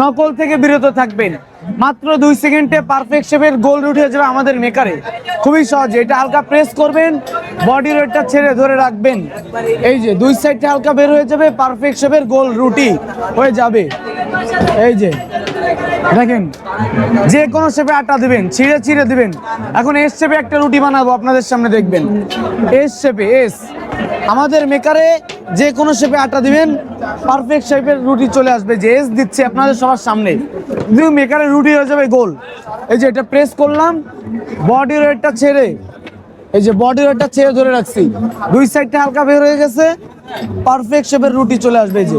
নকল থেকে বিরত থাকবেন। মাত্র 2 সেকেন্ডে পারফেক্ট শেপের গোল রুটি হয়ে যাবে আমাদের মেকারে। খুবই সহজ, এটা হালকা প্রেস করবেন, বডি ওয়েটটা ছেড়ে ধরে রাখবেন, এই যে 2 সাইডে হালকা বের হয়ে যাবে, পারফেক্ট শেপের গোল রুটি হয়ে যাবে। এই যে দেখেন, যে কোনো শেপে আটা দিবেন, ছিঁড়ে ছিঁড়ে দিবেন। এখন এস শেপে একটা রুটি বানাবো আপনাদের সামনে, দেখবেন এস শেপে। এস আমাদের মেকারে যে কোনো শেপে আটা দিবেন, পারফেক্ট শেপের রুটি চলে আসবে। যে এস দিচ্ছে আপনাদের সবার সামনে, কিন্তু মেকারে রুটি হয়ে যাবে গোল। এই যে এটা প্রেস করলাম, বডি ওয়েটটা ছেড়ে, এই যে বডি ওয়েটটা ছেড়ে ধরে রাখছি, 2 সাইডটা হালকা বের হয়ে গেছে, পারফেক্ট শেপের রুটি চলে আসবে। এই যে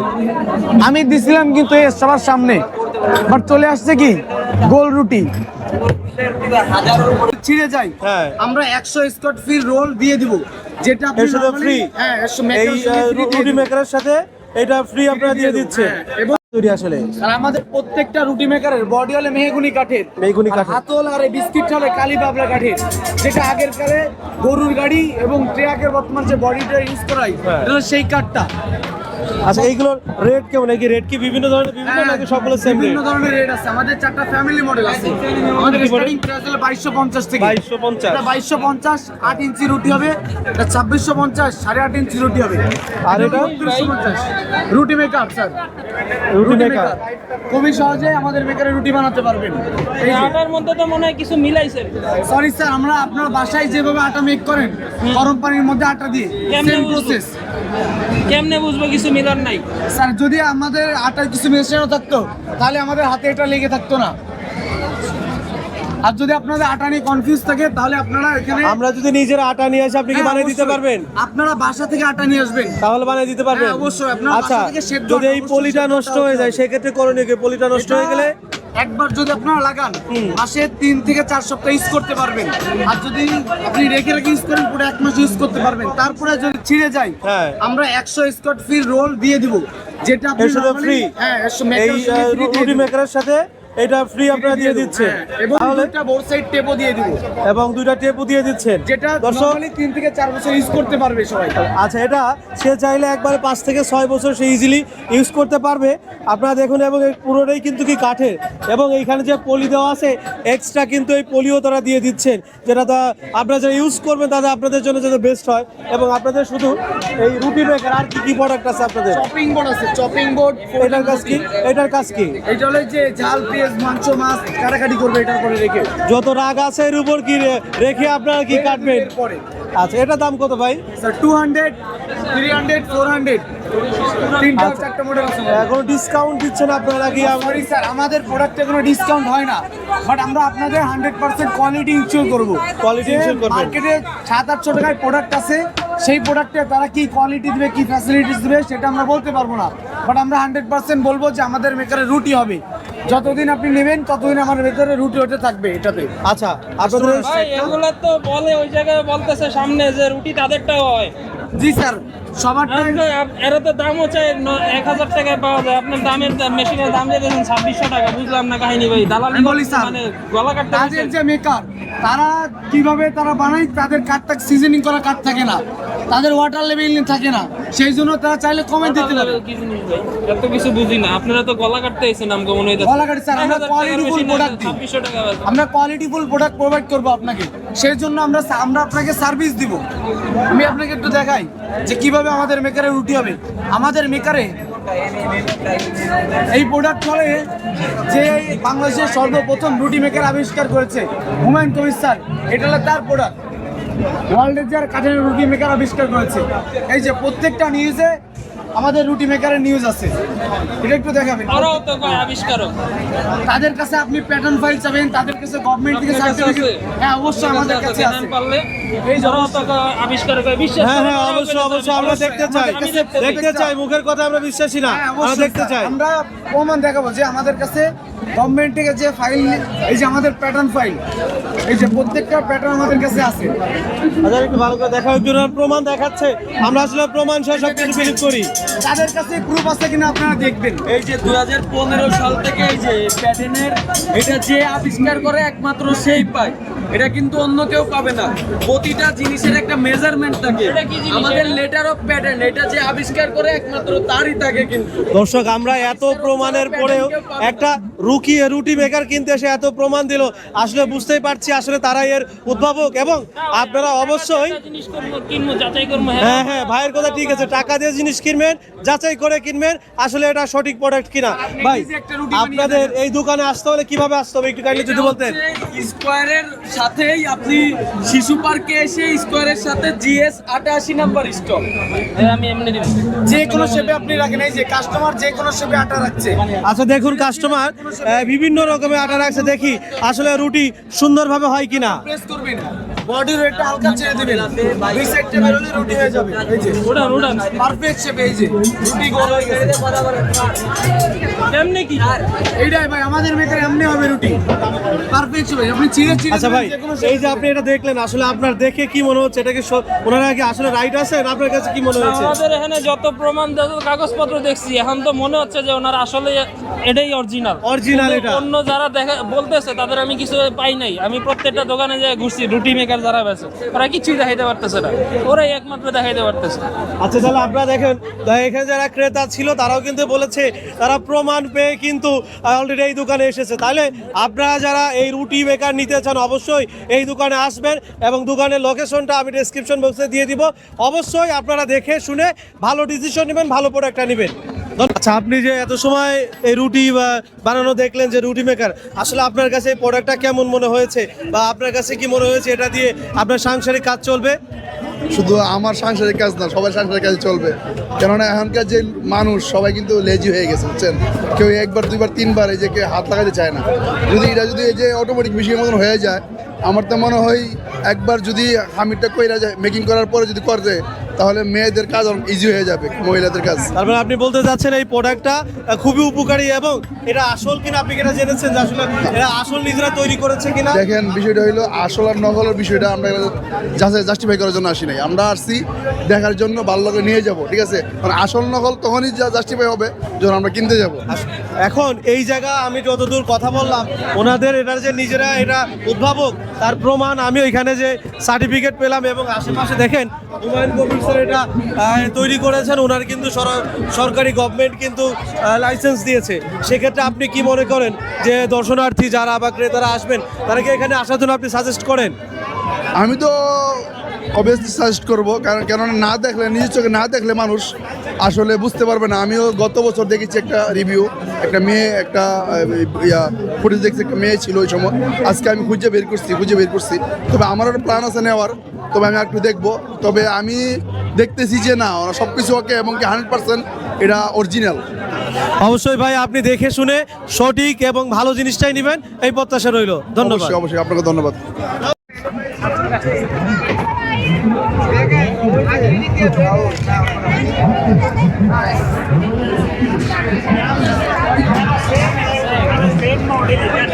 আমি দিছিলাম কিন্তু এস সবার সামনে, বাট চলে আসছে কি গোল রুটি। ছিঁড়ে যাই, আমরা 100 স্কোয়ার ফিট রোল দিয়ে দিব, যেটা আপনি ফ্রি। হ্যাঁ, এই রুটি মেকারের সাথে এটা ফ্রি আপনারা দিয়ে দিচ্ছে। এবং তৈরি আসলে আর আমাদের প্রত্যেকটা রুটি মেকারের বডি হলে মেহগুনি কাঠের, হাতল আর বিস্কিট হলে কালী বাবলা কাঠের, যেটা আগের কালে গরুর গাড়ি এবং ট্রাকের বর্তমান যে বডিটা ইউজ করাই, এটা সেই কাঠটা। আচ্ছা, এইগুলোর রেট কেমন? নাকি রেট কি বিভিন্ন ধরনের, বিভিন্ন নাকি সবগুলো সেম রেট? বিভিন্ন ধরনের রেট আছে। আমাদের 4টা ফ্যামিলি মডেল আছে। আমাদের স্টার্টিং প্রাইস হলো 2250 থেকে। 2250, এটা 2250 8 ইঞ্চি রুটি হবে। এটা 2650 8.5 ইঞ্চি রুটি হবে। আর এটা 3250 রুটি মেকার স্যার, রুটি মেকার। খুবই সহজে আমাদের মেকারে রুটি বানাতে পারবেন। এই যে আটার মধ্যে তো মনে হয় কিছু মিলাইছেন। সরি স্যার, আমরা আপনার বাসায় যেভাবে আটা মেক করেন, গরম পানির মধ্যে আটা দিয়ে, সেম প্রসেস। কেমনে বুঝবো কিছু মিলার নাই? স্যার, যদি আমাদের আটার কিছু মেশানো থাকতো তাহলে আমাদের হাতে এটা লেগে থাকতো না। আর যদি আপনাদের আটা নিয়ে কনফিউজ থাকে তাহলে আপনারা এখানে, আমরা যদি নিজের আটা নিয়ে আসি, আপনি কি বানিয়ে দিতে পারবেন? আপনারা বাসা থেকে আটা নিয়ে আসবেন, তাহলে বানিয়ে দিতে পারবেন? হ্যাঁ, অবশ্যই। আপনারা আচ্ছা, বাসা থেকে সেদ্ধ যদি এই অবশ্যই পলিটা সেদ্ধ নষ্ট আটা হয়ে যায়, হতে হবে। সেক্ষেত্রে করণীয় কি? পলিটা নষ্ট হয়ে গেলে একবার যদি আপনারা লাগান, মাসে 3 থেকে 4 সপ্তাহ ইউজ করতে পারবেন। আর যদি আপনি রেখে রেখে ইউজ করেন, পুরো 1 মাস ইউজ করতে পারবেন। তারপরে যদি ছিঁড়ে যায়, আমরা 100 স্কোয়ার ফিট রোল দিয়ে দিব, যেটা আপনি ফ্রি। হ্যাঁ, এই রুটি মেকারের সাথে এটা ফ্রি আপনারা দিয়ে দিচ্ছে। এবং তাহলে দুটো বোর্ড সাইড টেপও দিয়ে দিব, এবং 2টা টেপও দিয়ে দিচ্ছেন, যেটা দর্শক। নরমালি 3 থেকে 4 বছর ইউজ করতে পারবে সবাই। আচ্ছা, এটা সে চাইলে একবারে 5 থেকে 6 বছর সে ইজিলি ইউজ করতে পারবে। আপনারা দেখুন, এবং এই পুরোটাই কিন্তু কি কাঠের, এবং এইখানে যে পলি দেওয়া আছে এক্সট্রা, কিন্তু এই পলিও তারা দিয়ে দিচ্ছেন, যেটা আপনারা যারা ইউজ করবেন তাদের আপনাদের জন্য যাতে বেস্ট হয়। এবং আপনাদের শুধু এই রুটি মেকার, আর কি কি প্রোডাক্ট আছে আপনাদের? চপিং বোর্ড আছে, চপিং বোর্ড। এটার কাজ কি? এটার কাজ কি? এটা হলো যে ঝাল, পেঁয়াজ, মাংস, মাছ কাটাকাটি করবে এটার পরে রেখে, যত রাগ আছে এর উপর কি রেখে আপনারা কি কাটবেন? পরে। আচ্ছা, এটা দাম কত ভাই? স্যার 200, 300, 400, 3টা মডেল আছে। এখন ডিসকাউন্ট দিচ্ছেন আপনারা কি? সরি স্যার, আমাদের প্রোডাক্টে কোনো ডিসকাউন্ট হয় না, বাট আমরা আপনাদের 100% কোয়ালিটি ইনশিওর করবো। Quality ensure করবেন। মার্কেটে 700-800 টাকায় প্রোডাক্ট আছে, সেই প্রোডাক্টে তারা কি কোয়ালিটি দিবে, কি ফ্যাসিলিটিস দিবে, সেটা আমরা বলতে পারবো না। বাট আমরা 100% বলবো যে আমাদের মেকারে রুটি হবে। যতদিন আপনি নেবেন ততদিন আমাদের ভেতরে রুটি হতে থাকবে এটাতে। আচ্ছা, আপনাদের ভাই এগুলা তো বলে, ওই জায়গায় বলতেছে সামনে যে রুটি তাদেরটাও হয়। জি স্যার, সবার এরা তো দামও চাই 1000 টাকায় পাওয়া যায়। আপনার দামের মেশিনের দাম দিয়েছেন 2600 টাকা। বুঝলাম না কাহিনী ভাই, দালালি বলি স্যার, মানে গলা কাটতে তাদের যে মেকার, তারা কিভাবে তারা বানায়, তাদের কাঠটা সিজনিং করা কাঠ থাকে না, তাদের ওয়াটার লেভেল থাকে না, সেই জন্য তারা চাইলে কমে দিতে পারে। কি জিনিস ভাই, এত কিছু বুঝি না। আপনারা তো গলা কাটতে এসেছেন, আমাকে মনে হইতেছে গলা কাটি স্যার, আমরা কোয়ালিটিফুল প্রোডাক্ট দিই। 2600 টাকা বাজে। আমরা কোয়ালিটিফুল প্রোডাক্ট প্রোভাইড করবো আপনাকে, সেই জন্য আমরা আপনাকে সার্ভিস দিব। আমি আপনাকে একটু দেখাই যে কিভাবে আমাদের মেকারে রুটি হবে। আমাদের মেকারে এই প্রোডাক্ট চলে, যে বাংলাদেশের সর্বপ্রথম রুটি মেকার আবিষ্কার করেছে হুমায়ুন কবির স্যার, এটা হলো তার প্রোডাক্ট। ওয়ার্ল্ডের যার কাঠের রুটি মেকার আবিষ্কার করেছে। এই যে প্রত্যেকটা নিউজে আমাদের রুটি মেকারের নিউজ আছে, এটা একটু দেখাবেন। ওরাও তো কয় আবিষ্কারক। তাদের কাছে আপনি প্যাটার্ন ফাইল চাবেন, তাদের কাছে গভর্নমেন্ট থেকে সার্টিফিকেট, হ্যাঁ অবশ্যই আমাদের কাছে আছে। পারলে এই ওরাও তো আবিষ্কারক হয়, বিশ্বাস হ্যাঁ করেন, হ্যাঁ, ওরাও অবশ্যই বলেছে, অবশ্যই আমরা দেখতে চাই, দেখতে চাই। মুখের কথা আমরা বিশ্বাসী না, হ্যাঁ, আমরা অবশ্যই দেখতে চাই। আমরা প্রমাণ দেখাবো যে আমাদের কাছে গভর্নমেন্ট থেকে যে ফাইল, এই যে আমাদের প্যাটার্ন ফাইল, এই যে প্রত্যেকটা প্যাটার্ন আমাদের কাছে আছে। আচ্ছা, একটু ভালো করে দেখা, একজন প্রমাণ দেখাচ্ছে, আমরা আসলে প্রমাণ সহ সবকিছু বিলিভ করি। তাদের কাছে প্রুফ আছে কিনা আপনারা দেখবেন। এই যে 2015 সাল থেকে এই যে প্যাটার্নের এটা যে আবিষ্কার করে একমাত্র সেই পায়, এটা কিন্তু অন্য কেউ পাবে না। প্রতিটা জিনিসের একটা মেজারমেন্ট থাকে, এটা কি জিনিস? আমাদের লেটার অফ প্যাটার্ন এটা যে আবিষ্কার করে একমাত্র তারই থাকে কিন্তু। দর্শক আমরা এত প্রমাণের পরেও একটা রুটি মেকার কিনতে এসে এত প্রমাণ দিল, আসলে বুঝতেই পারছি আসলে তারা এর উদ্ভাবক। এবং আপনারা অবশ্যই একটা জিনিস করবো, কিনবো, যাচাই করবো। হ্যাঁ হ্যাঁ ভাইয়ের কথা ঠিক আছে, টাকা দিয়ে জিনিস কিনবেন, যাচাই করে কিনবেন আসলে এটা সঠিক প্রোডাক্ট কিনা। ভাই আপনাদের এই দোকানে আসতে হলে কিভাবে আসতে হবে একটু কাইন্ডলি যদি বলতেন। স্কোয়ারের সাথেই আপনি শিশু পার্কে এসে স্কোয়ারের সাথে জিএস 88 নাম্বার স্টল। আমি এমনি দিব। যে কোনো শেপে আপনি রাখেন, এই যে কাস্টমার যে কোনো শেপে আটা রাখছে। আচ্ছা দেখুন কাস্টমার বিভিন্ন রকমের আটা রাখছে, দেখি আসলে রুটি সুন্দরভাবে হয় কিনা। প্রেস করবেন, বডি ওয়েটটা হালকা ছেড়ে দিবেন, দুই সাইডে বেরোলে রুটি হয়ে যাবে। এই যে উড়ান। পারফেক্ট শেপে, এই যে রুটি গোল হয়ে গেছে। এমনি কি? এইটাই ভাই আমাদের মেকার এমনি হবে রুটি পারফেক্ট শেপে। আপনি চিড়ে চিড়ে আচ্ছা ভাই এই যে আপনি এটা দেখলেন, আসলে আপনার দেখে কি মনে হচ্ছে, এটা কি ওনারা কি আসলে রাইট আছে না আপনার কাছে কি মনে হচ্ছে? আমাদের এখানে যত প্রমাণ যত কাগজপত্র দেখছি, এখন তো মনে হচ্ছে যে ওনারা আসলে এটাই অরিজিনাল। Original এটা। অন্য যারা বলতেছে তাদের আমি কিছু পাই নাই। আমি প্রত্যেকটা দোকানে যে ঘুরছি, রুটি মেকার যারা বেছে ওরা কিছুই দেখাইতে পারতেছে না, ওরাই একমাত্র দেখাইতে পারতেছে। আচ্ছা তাহলে আপনারা দেখেন এখানে যারা ক্রেতা ছিল তারাও কিন্তু বলেছে তারা প্রমাণ পেয়ে কিন্তু অলরেডি এই দোকানে এসেছে। তাহলে আপনারা যারা এই রুটি মেকার নিতে চান অবশ্যই এই দোকানে আসবেন, এবং দোকানের লোকেশনটা আমি ডেসক্রিপশন বক্সে দিয়ে দিব। অবশ্যই আপনারা দেখে শুনে ভালো ডিসিশন নেবেন, ভালো প্রোডাক্টটা নেবেন। আচ্ছা আপনি যে এত সময় এই রুটি বানানো দেখলেন যে রুটি মেকার, আসলে আপনার কাছে এই প্রোডাক্টটা কেমন মনে হয়েছে, বা আপনার কাছে কি মনে হয়েছে এটা দিয়ে আপনার সাংসারিক কাজ চলবে? শুধু আমার সাংসারিক কাজ না, সবাই সাংসারিক কাজ চলবে। কেননা এখনকার যে মানুষ সবাই কিন্তু লেজি হয়ে গেছে, বুঝছেন? কেউ একবার দুইবার তিনবার এই যে কেউ হাত লাগাতে চায় না। যদি এটা যদি এই যে অটোমেটিক মেশিনের মতন হয়ে যায়, আমার তো মনে হয় একবার যদি হামিরটা কইরা যায় মেকিং করার পরে যদি করে, তাহলে মেয়েদের কাজ অনেক ইজি হয়ে যাবে, মহিলাদের কাজ। তার মানে আপনি বলতে চাচ্ছেন এই প্রোডাক্টটা খুবই উপকারী, এবং এটা আসল কিনা আপনি কিনা জেনেছেন যে আসলে এটা আসল নিজেরা তৈরি করেছে কিনা? দেখেন বিষয়টা হইলো আসল আর নকলের বিষয়টা আমরা জাস্টিফাই করার জন্য আসি নাই, আমরা আসছি দেখার জন্য, ভালো লাগে নিয়ে যাব, ঠিক আছে? মানে আসল নকল তখনই জাস্টিফাই হবে যখন আমরা কিনতে যাব। এখন এই জায়গা আমি যতদূর কথা বললাম, ওনাদের এটার যে নিজেরা এটা উদ্ভাবক তার প্রমাণ আমি ওইখানে যে সার্টিফিকেট পেলাম, এবং আশেপাশে দেখেন হুমায়ুন কবির স্যার এটা তৈরি করেছেন, ওনার কিন্তু সরকারি গভর্নমেন্ট কিন্তু লাইসেন্স দিয়েছে। সেক্ষেত্রে আপনি কি মনে করেন যে দর্শনার্থী যারা বা ক্রেতারা আসবেন তারা কি এখানে আসার জন্য আপনি সাজেস্ট করেন? আমি তো অবভিয়াসলি সাজেস্ট করবো, কেননা না দেখলে, নিজের চোখে না দেখলে মানুষ আসলে বুঝতে পারবে না। আমিও গত বছর দেখেছি একটা রিভিউ, একটা মেয়ে একটা ফুটেজ দেখছি, একটা মেয়ে ছিল ওই সময়। আজকে আমি খুঁজে বের করছি। তবে আমার একটা প্ল্যান আছে নেওয়ার, তবে আমি একটু দেখবো। তবে আমি দেখতেছি যে না, ওরা সব কিছু ওকে, এবং কি 100% এটা অরিজিনাল। অবশ্যই ভাই আপনি দেখে শুনে সঠিক এবং ভালো জিনিসটাই নেবেন, এই প্রত্যাশা রইল। ধন্যবাদ। অবশ্যই আপনাকে ধন্যবাদ। Same model.